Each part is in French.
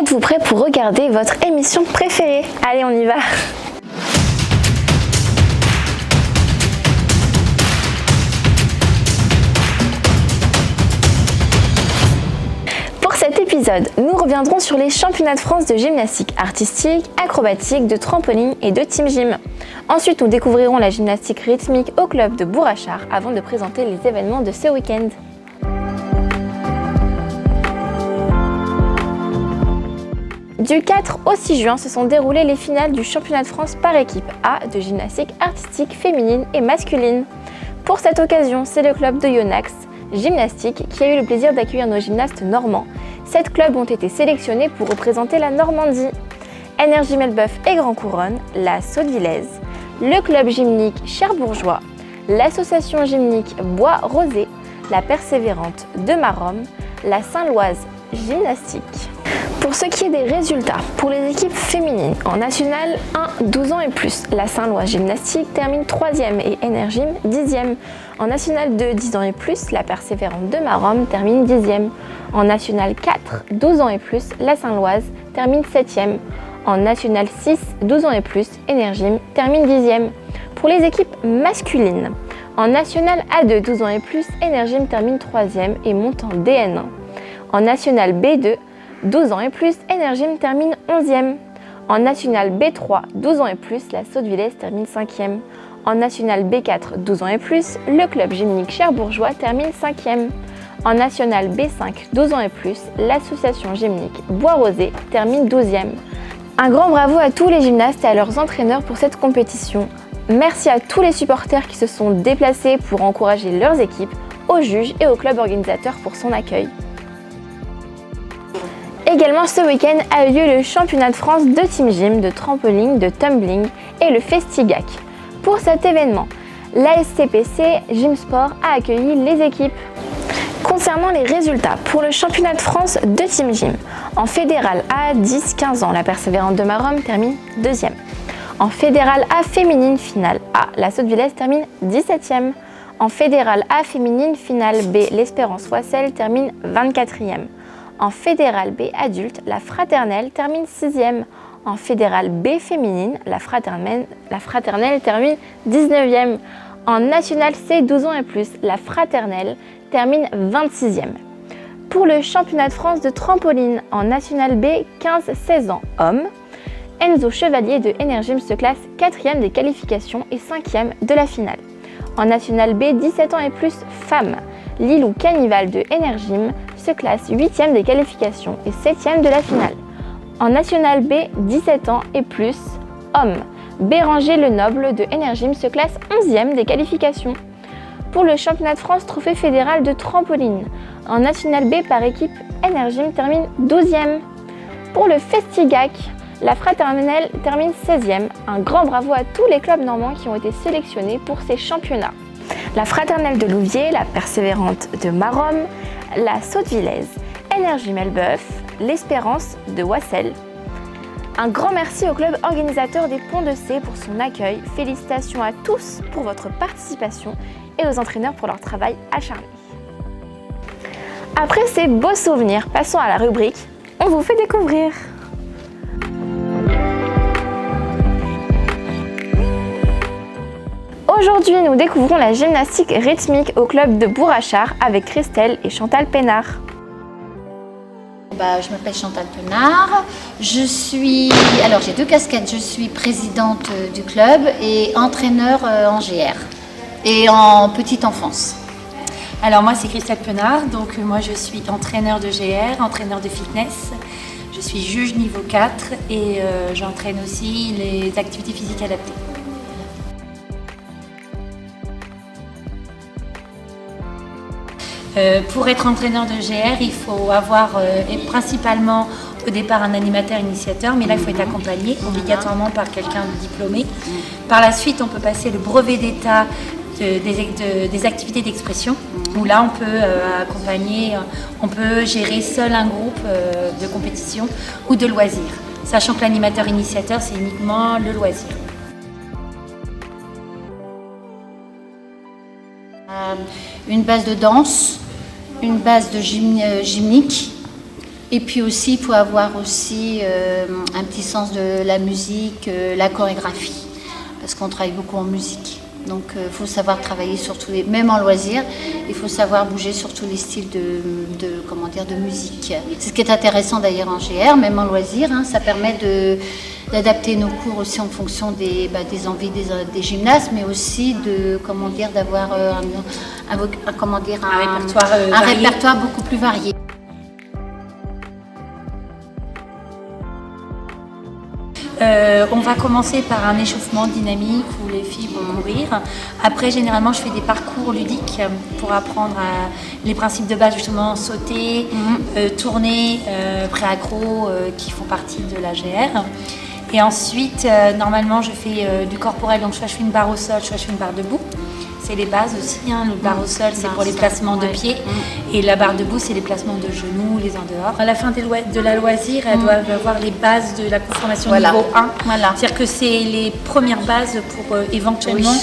Êtes-vous prêts pour regarder votre émission préférée? Allez, on y va! Pour cet épisode, nous reviendrons sur les championnats de France de gymnastique artistique, acrobatique, de trampoline et de team gym. Ensuite, nous découvrirons la gymnastique rythmique au club de Bourrachard avant de présenter les événements de ce week-end. Du 4 au 6 juin se sont déroulées les finales du championnat de France par équipe A de gymnastique artistique féminine et masculine. Pour cette occasion, c'est le club de Yonax Gymnastique qui a eu le plaisir d'accueillir nos gymnastes normands. 7 clubs ont été sélectionnés pour représenter la Normandie. Énergie Melbeuf et Grand Couronne, la Saute-Villaise, le club gymnique Cherbourgeois, l'association gymnique Bois-Rosé, la Persévérante de Maromme, la Saint-Loise Gymnastique. Pour ce qui est des résultats, pour les équipes féminines en National 1, 12 ans et plus, la Saint-Loise Gymnastique termine 3e et Énergym 10e. En National 2, 10 ans et plus, la Persévérante de Maromme termine 10e. En National 4, 12 ans et plus, la Saint-Loise termine 7e. En National 6, 12 ans et plus, Énergym termine 10e. Pour les équipes masculines, en National A2, 12 ans et plus, Énergym termine 3e et monte en DN1. En National B2, 12 ans et plus, Énergym termine 11e. En National B3, 12 ans et plus, la Saute-Villaise termine 5e. En National B4, 12 ans et plus, le club gymnique Cherbourgeois termine 5e. En National B5, 12 ans et plus, l'association gymnique Bois-Rosé termine 12e. Un grand bravo à tous les gymnastes et à leurs entraîneurs pour cette compétition. Merci à tous les supporters qui se sont déplacés pour encourager leurs équipes, aux juges et au club organisateur pour son accueil. Également ce week-end a eu lieu le championnat de France de team gym, de trampoline, de tumbling et le Festigac. Pour cet événement, l'ASCPC Gym Sport a accueilli les équipes. Concernant les résultats, pour le championnat de France de team gym, en fédéral A 10-15 ans, la Persévérante de Maromme termine 2e. En fédéral A féminine finale A, la Saute-Villaise termine 17e. En fédéral A féminine finale B, l'Espérance Soisselles termine 24e. En fédéral B adulte, la Fraternelle termine 6e. En fédéral B féminine, la Fraternelle termine 19e. En national C 12 ans et plus, la Fraternelle termine 26e. Pour le championnat de France de trampoline en national B 15-16 ans hommes, Enzo Chevalier de Énergym se classe 4e des qualifications et 5e de la finale. En national B 17 ans et plus femmes, Lilou Canival de Énergym se classe 8e des qualifications et 7e de la finale. En National B, 17 ans et plus, hommes, Béranger Lenoble de Énergym se classe 11e des qualifications. Pour le championnat de France trophée fédéral de trampoline, en National B par équipe, Énergym termine 12e. Pour le Festigac, la Fraternelle termine 16e. Un grand bravo à tous les clubs normands qui ont été sélectionnés pour ces championnats. La Fraternelle de Louviers, la Persévérante de Maromme, la Saute-Villaise, Énergie Melbeuf, l'Espérance de Wassel. Un grand merci au club organisateur des Ponts de C pour son accueil. Félicitations à tous pour votre participation et aux entraîneurs pour leur travail acharné. Après ces beaux souvenirs, passons à la rubrique « On vous fait découvrir ». Aujourd'hui, nous découvrons la gymnastique rythmique au club de Bourrachard avec Christelle et Chantal Pénard. Je m'appelle Chantal Pénard. J'ai 2 casquettes. Je suis présidente du club et entraîneur en GR et en petite enfance. Alors moi c'est Christelle Pénard, donc moi je suis entraîneur de GR, entraîneur de fitness. Je suis juge niveau 4 et j'entraîne aussi les activités physiques adaptées. Pour être entraîneur de GR, il faut avoir principalement au départ un animateur initiateur, mais là il faut être accompagné obligatoirement par quelqu'un de diplômé. Par la suite, on peut passer le brevet d'état des activités d'expression, où là on peut accompagner, on peut gérer seul un groupe de compétition ou de loisirs, sachant que l'animateur initiateur c'est uniquement le loisir. Une base de danse, une base de gymnique, Et puis aussi, il faut avoir aussi un petit sens de la musique, la chorégraphie, parce qu'on travaille beaucoup en musique. Donc il faut savoir travailler sur tous les, même en loisir, il faut savoir bouger sur tous les styles de musique. C'est ce qui est intéressant d'ailleurs en GR, même en loisir, hein, ça permet d'adapter nos cours aussi en fonction des envies des gymnastes, mais aussi d'avoir un répertoire beaucoup plus varié. On va commencer par un échauffement dynamique où les filles vont courir. Après, généralement, je fais des parcours ludiques pour apprendre les principes de base, justement, sauter, tourner, pré-accro, qui font partie de la GR. Et ensuite, normalement, je fais du corporel, donc soit je fais une barre au sol, soit je fais une barre debout. C'est les bases aussi, hein. Le barre au sol, c'est pour les placements de pieds. Et la barre debout, c'est les placements de genoux, les en dehors. À la fin de la loisir, elles doivent avoir les bases de la conformation niveau 1. Voilà. C'est-à-dire que c'est les premières bases pour éventuellement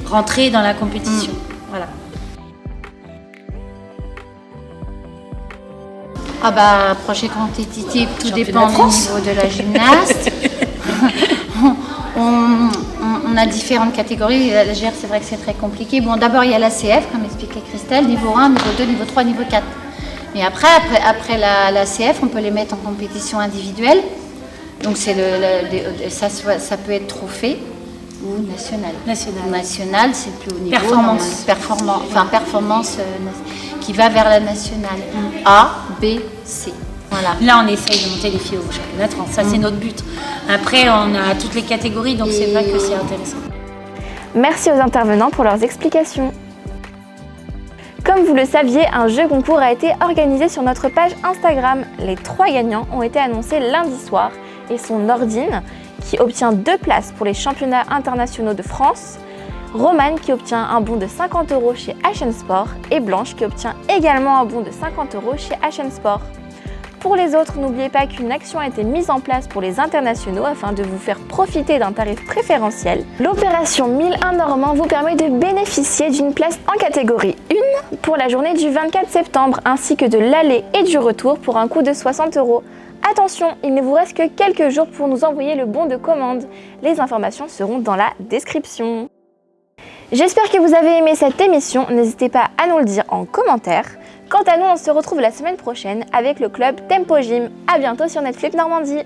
rentrer dans la compétition. Voilà. Ah bah, projet compétitif, tout dépend du niveau de la gymnaste. On a différentes catégories. La GR, c'est vrai que c'est très compliqué. Bon, d'abord, il y a l'ACF, comme expliquait Christelle, niveau 1, niveau 2, niveau 3, niveau 4. Mais après l'ACF, on peut les mettre en compétition individuelle. Donc, ça peut être trophée ou national. National, c'est le plus haut niveau. Performance qui va vers la nationale. A, B, C. Voilà. Là, on essaye de monter les filles au championnat de France. Ça, c'est notre but. Après, on a toutes les catégories, donc c'est vrai que c'est intéressant. Merci aux intervenants pour leurs explications. Comme vous le saviez, un jeu concours a été organisé sur notre page Instagram. Les 3 gagnants ont été annoncés lundi soir et sont Nordine, qui obtient 2 places pour les championnats internationaux de France, Romane, qui obtient un bon de 50 € chez HN Sport, et Blanche, qui obtient également un bon de 50 € chez HN Sport. Pour les autres, n'oubliez pas qu'une action a été mise en place pour les internationaux afin de vous faire profiter d'un tarif préférentiel. L'opération 1001 Normand vous permet de bénéficier d'une place en catégorie 1 pour la journée du 24 septembre ainsi que de l'aller et du retour pour un coût de 60 €. Attention, il ne vous reste que quelques jours pour nous envoyer le bon de commande. Les informations seront dans la description. J'espère que vous avez aimé cette émission, n'hésitez pas à nous le dire en commentaire. Quant à nous, on se retrouve la semaine prochaine avec le club Tempo Gym. À bientôt sur Netflix Normandie.